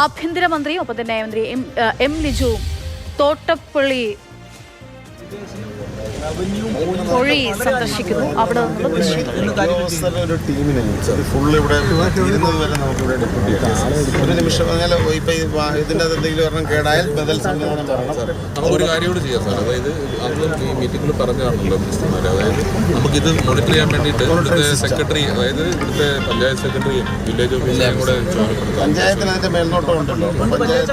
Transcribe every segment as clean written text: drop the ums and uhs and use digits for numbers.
ആഭ്യന്തരമന്ത്രിയും ഒപ്പം തന്നെ മന്ത്രി എം ലിജുവും തോട്ടപ്പള്ളി പൊഴി സന്ദർശിക്കുന്നു. അവിടെ ഒരു ടീമിനെ ഫുള്ള് ഇവിടെ ഇരുന്നത് വരെ നമുക്ക് ഇവിടെ ഡെപ്യൂട്ടി ഒരു നിമിഷം അങ്ങനെ ഇപ്പൊ ഇതിന്റെ എന്തെങ്കിലും ഒരെണ്ണം കേടായാൽ ബദൽ സംവിധാനം നമുക്ക് ഒരു കാര്യം കൂടി ചെയ്യാം സാർ. അതായത് അന്നും ഈ മീറ്റിംഗിൽ പറഞ്ഞാണല്ലോ മിനിസ്റ്റർമാർ, അതായത് നമുക്കിത് മോണിറ്റർ ചെയ്യാൻ വേണ്ടിയിട്ട് ഇവിടുത്തെ സെക്രട്ടറി, അതായത് ഇവിടുത്തെ പഞ്ചായത്ത് സെക്രട്ടറിയും വില്ലേജ് ഓഫീസറും കൂടെ പഞ്ചായത്തിന് അതിന്റെ മേൽനോട്ടം ഉണ്ടല്ലോ. പഞ്ചായത്ത്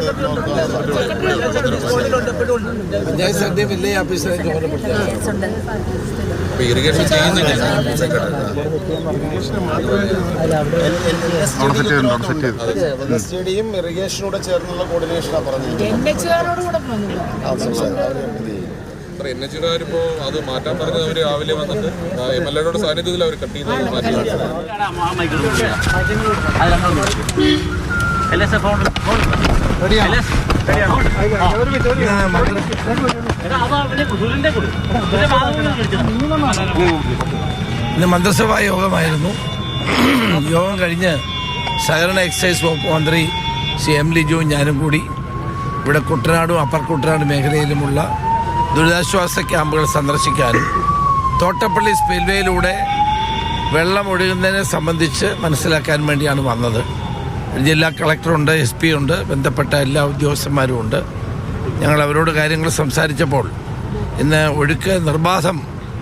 സെക്രട്ടറി വില്ലേജ് ഓഫീസറെ ഇറിഗേഷൻ ചെയ്യുന്നില്ല. സ്റ്റേഡിയം ഇറിഗേഷനോട് ചേർന്നുള്ള കോർഡിനേഷനാണ് പറഞ്ഞത്. എൻഎച്ചുകാരിപ്പോ അത് മാറ്റാൻ പറഞ്ഞത് അവർ രാവിലെ വന്നിട്ട് MLA സാന്നിധ്യത്തിൽ അവർ കട്ട് ചെയ്ത് മാറ്റി. ഇന്ന് മന്ത്രിസഭാ യോഗമായിരുന്നു. യോഗം കഴിഞ്ഞ് സഹകരണ എക്സൈസ് വകുപ്പ് മന്ത്രി ശ്രീ എം ലിജുവും ഞാനും കൂടി ഇവിടെ കുട്ടനാടും അപ്പർ കുട്ടനാട് മേഖലയിലുമുള്ള ദുരിതാശ്വാസ ക്യാമ്പുകൾ സന്ദർശിക്കാനും തോട്ടപ്പള്ളി സ്പിൽവേയിലൂടെ വെള്ളം ഒഴുകുന്നതിനെ സംബന്ധിച്ച് മനസ്സിലാക്കാൻ വേണ്ടിയാണ് വന്നത്. ജില്ലാ കളക്ടറുണ്ട്, SP ഉണ്ട്, ബന്ധപ്പെട്ട എല്ലാ ഉദ്യോഗസ്ഥന്മാരും ഉണ്ട്. ഞങ്ങൾ അവരോട് കാര്യങ്ങൾ സംസാരിച്ചപ്പോൾ ഇന്ന് ഒഴുക്ക് നിർബാധം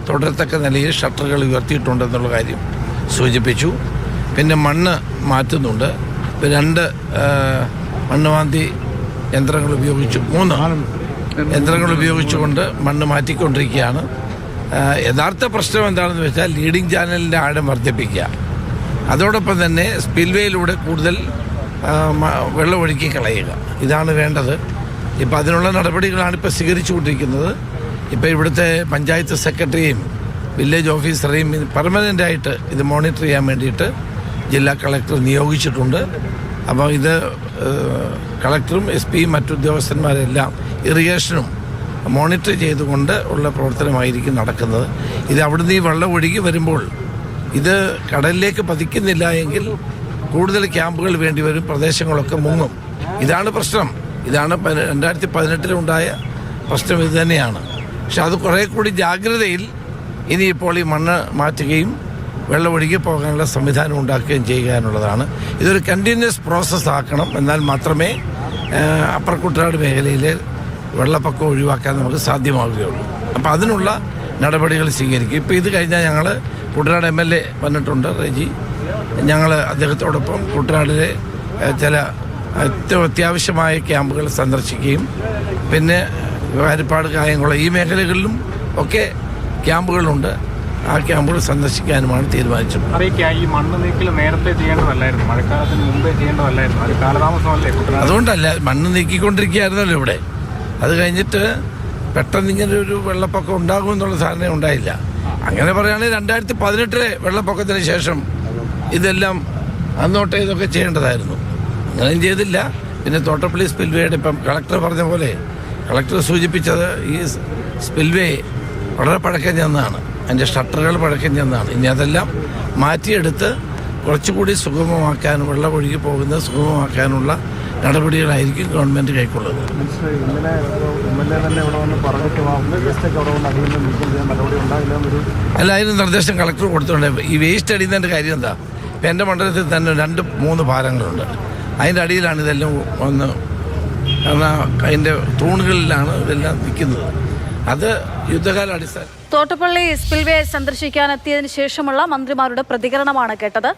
തുടരത്തക്ക നിലയിൽ ഷട്ടറുകൾ ഉയർത്തിയിട്ടുണ്ടെന്നുള്ള കാര്യം സൂചിപ്പിച്ചു. പിന്നെ മണ്ണ് മാറ്റുന്നുണ്ട്. 2 മണ്ണ് മാന്തി യന്ത്രങ്ങൾ ഉപയോഗിച്ചു, 3 യന്ത്രങ്ങൾ ഉപയോഗിച്ചുകൊണ്ട് മണ്ണ് മാറ്റിക്കൊണ്ടിരിക്കുകയാണ്. യഥാർത്ഥ പ്രശ്നം എന്താണെന്ന് വെച്ചാൽ ലീഡിംഗ് ചാനലിൻ്റെ ആഴം വർദ്ധിപ്പിക്കുക, അതോടൊപ്പം തന്നെ സ്പിൽവേയിലൂടെ കൂടുതൽ വെള്ളം ഒഴുക്കി കളയുക. ഇതാണ് വേണ്ടത്. ഇപ്പോൾ അതിനുള്ള നടപടികളാണ് ഇപ്പോൾ സ്വീകരിച്ചുകൊണ്ടിരിക്കുന്നത്. ഇപ്പോൾ ഇവിടുത്തെ പഞ്ചായത്ത് സെക്രട്ടറിയും വില്ലേജ് ഓഫീസറെയും പെർമനൻ്റായിട്ട് ഇത് മോണിറ്റർ ചെയ്യാൻ വേണ്ടിയിട്ട് ജില്ലാ കളക്ടർ നിയോഗിച്ചിട്ടുണ്ട്. അപ്പോൾ ഇത് കളക്ടറും SP-യും മറ്റുദ്യോഗസ്ഥന്മാരെല്ലാം ഇറിഗേഷനും മോണിറ്റർ ചെയ്തുകൊണ്ട് ഉള്ള പ്രവർത്തനമായിരിക്കും നടക്കുന്നത്. ഇത് അവിടുന്ന് ഈ വെള്ളം ഒഴുകി വരുമ്പോൾ ഇത് കടലിലേക്ക് പതിക്കുന്നില്ല എങ്കിൽ കൂടുതൽ ക്യാമ്പുകൾ വേണ്ടി വരും, പ്രദേശങ്ങളൊക്കെ മുങ്ങും. ഇതാണ് പ്രശ്നം. ഇതാണ് 2018-ലുണ്ടായ പ്രശ്നം. ഇത് തന്നെയാണ്. പക്ഷെ അത് കുറേ കൂടി ജാഗ്രതയിൽ ഇനിയിപ്പോൾ ഈ മണ്ണ് മാറ്റുകയും വെള്ളം ഒഴുകി പോകാനുള്ള സംവിധാനം ഉണ്ടാക്കുകയും ചെയ്യുക എന്നുള്ളതാണ്. ഇതൊരു കണ്ടിന്യൂസ് പ്രോസസ്സ് ആക്കണം. എന്നാൽ മാത്രമേ അപ്പർ കുട്ടനാട് മേഖലയിലെ വെള്ളപ്പൊക്കം ഒഴിവാക്കാൻ നമുക്ക് സാധ്യമാവുകയുള്ളൂ. അപ്പോൾ അതിനുള്ള നടപടികൾ സ്വീകരിക്കും. ഇപ്പോൾ ഇത് കഴിഞ്ഞാൽ ഞങ്ങൾ കുട്ടനാട് MLA വന്നിട്ടുണ്ട്, റെജി. ഞങ്ങൾ അദ്ദേഹത്തോടൊപ്പം കുട്ടനാടിലെ ചില ഏറ്റവും അത്യാവശ്യമായ ക്യാമ്പുകൾ സന്ദർശിക്കുകയും പിന്നെ ഹരിപ്പാട്, കായംകുളം ഈ മേഖലകളിലും ഒക്കെ ക്യാമ്പുകളുണ്ട്. ആ ക്യാമ്പുകൾ സന്ദർശിക്കാനുമാണ് തീരുമാനിച്ചത്. ഈ മണ്ണ് നീക്കൽ നേരത്തെ ചെയ്യേണ്ടതല്ലായിരുന്നു, മഴക്കാലത്തിന് മുമ്പേ ചെയ്യേണ്ടതല്ലായിരുന്നു, അത് കാലതാമസമല്ലേ? അതുകൊണ്ടല്ല, മണ്ണ് നീക്കിക്കൊണ്ടിരിക്കുകയായിരുന്നല്ലോ ഇവിടെ. അത് കഴിഞ്ഞിട്ട് പെട്ടെന്ന് ഇങ്ങനെ ഒരു വെള്ളപ്പൊക്കം ഉണ്ടാകുമെന്നുള്ള ധാരണ ഉണ്ടായില്ല. അങ്ങനെ പറയുകയാണെങ്കിൽ 2018-ലെ വെള്ളപ്പൊക്കത്തിന് ശേഷം ഇതെല്ലാം അന്നോട്ടേ ഇതൊക്കെ ചെയ്യേണ്ടതായിരുന്നു. അങ്ങനെയും ചെയ്തില്ല. പിന്നെ തോട്ടപ്പള്ളി സ്പിൽവേയുടെ ഇപ്പം കളക്ടർ പറഞ്ഞ പോലെ, കളക്ടർ സൂചിപ്പിച്ചത് ഈ സ്പിൽവേ വളരെ പഴക്കം ചെന്നതാണ്, അതിൻ്റെ ഷട്ടറുകൾ പഴക്കം ചെന്നതാണ്. ഇനി അതെല്ലാം മാറ്റിയെടുത്ത് കുറച്ചുകൂടി സുഗമമാക്കാൻ, വെള്ളം ഒഴുകി പോകുന്നത് സുഗമമാക്കാനുള്ള നടപടികളായിരിക്കും ഗവൺമെൻറ് കൈക്കൊള്ളുന്നത്. അല്ല, അതിന് നിർദ്ദേശം കളക്ടർ കൊടുത്തിട്ടുണ്ട്. ഈ വേസ്റ്റ് അടിയുന്നതിൻ്റെ കാര്യം എന്താ? ഇപ്പം എൻ്റെ മണ്ഡലത്തിൽ തന്നെ 2-3 പാലങ്ങളുണ്ട്. അതിൻ്റെ അടിയിലാണ് ഇതെല്ലാം ഒന്ന്, അതിൻ്റെ തൂണുകളിലാണ് ഇതെല്ലാം നിൽക്കുന്നത്. അത് യുദ്ധകാല അടിസ്ഥാനം. തോട്ടപ്പള്ളി സ്പിൽവേ സന്ദർശിക്കാനെത്തിയതിനു ശേഷമുള്ള മന്ത്രിമാരുടെ പ്രതികരണമാണ് കേട്ടത്.